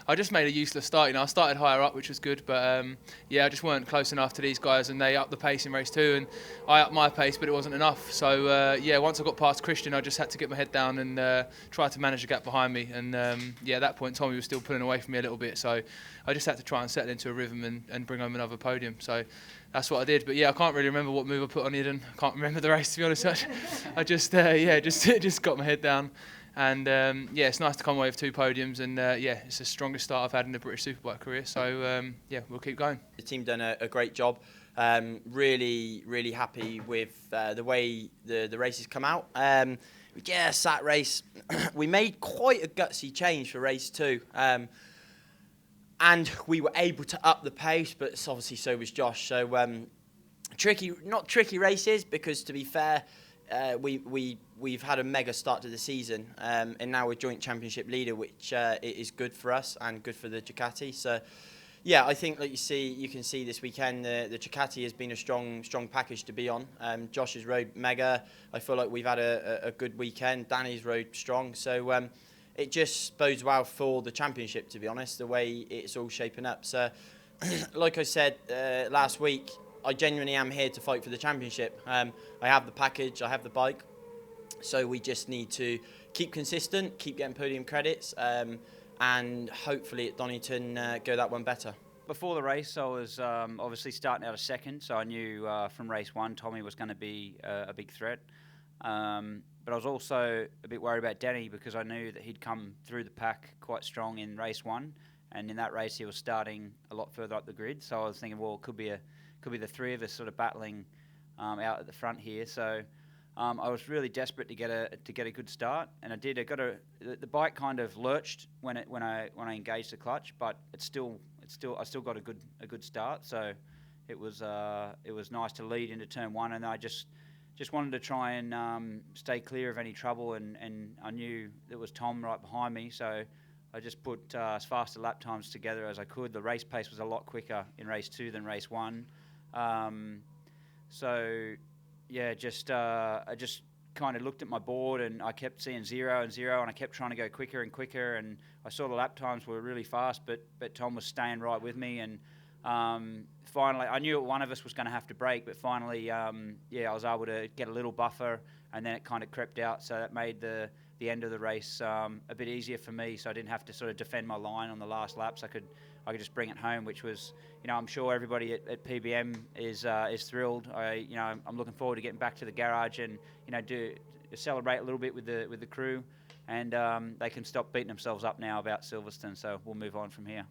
I just made a useless start. I started higher up, which was good, but yeah, I just weren't close enough to these guys, and they upped the pace in race 2, and I upped my pace, but it wasn't enough. So yeah, once I got past Christian, I just had to get my head down and try to manage the gap behind me. And yeah, at that point, Tommy was still pulling away from me a little bit, so I just had to try and settle into a rhythm and bring home another podium. So that's what I did. But yeah, I can't really remember what move I put on Eden. I can't remember the race, to be honest. I just yeah, just got my head down. And yeah, it's nice to come away with 2 podiums, and yeah, it's the strongest start I've had in the British Superbike career. So yeah, we'll keep going. The team done a great job. Really happy with the way the races come out. Yeah, sat race. We made quite a gutsy change for race 2. And we were able to up the pace, but obviously so was Josh. So not tricky races, because to be fair, we've had a mega start to the season, and now we're joint championship leader, which is good for us and good for the Ducati. So yeah, I think like you can see this weekend the Ducati has been a strong package to be on. Josh's rode mega. I feel like we've had a good weekend. Danny's rode strong. So it just bodes well for the championship, to be honest, the way it's all shaping up. So like I said last week, I genuinely am here to fight for the championship. I have the package, I have the bike, so we just need to keep consistent, keep getting podium credits, and hopefully at Donington go that one better. Before the race, I was obviously starting out a second, so I knew from race 1 Tommy was going to be a big threat. But I was also a bit worried about Danny, because I knew that he'd come through the pack quite strong in race 1, and in that race he was starting a lot further up the grid. So I was thinking, well, it could be the 3 of us sort of battling out at the front here. So I was really desperate to get a good start, and I did. The bike kind of lurched when I engaged the clutch, but I still got a good start. So it was nice to lead into turn 1, and I just wanted to try and stay clear of any trouble, and I knew there was Tom right behind me, so I just put as fast a lap times together as I could. The race pace was a lot quicker in race 2 than race 1. So yeah, I just kind of looked at my board, and I kept seeing 0 and 0, and I kept trying to go quicker and quicker, and I saw the lap times were really fast, but Tom was staying right with me, and finally I knew one of us was going to have to brake, but finally yeah, I was able to get a little buffer, and then it kind of crept out, so that made the end of the race a bit easier for me, so I didn't have to sort of defend my line on the last laps. I could just bring it home, which was, I'm sure everybody at PBM is thrilled. I'm looking forward to getting back to the garage and do celebrate a little bit with the crew, and they can stop beating themselves up now about Silverstone. So we'll move on from here.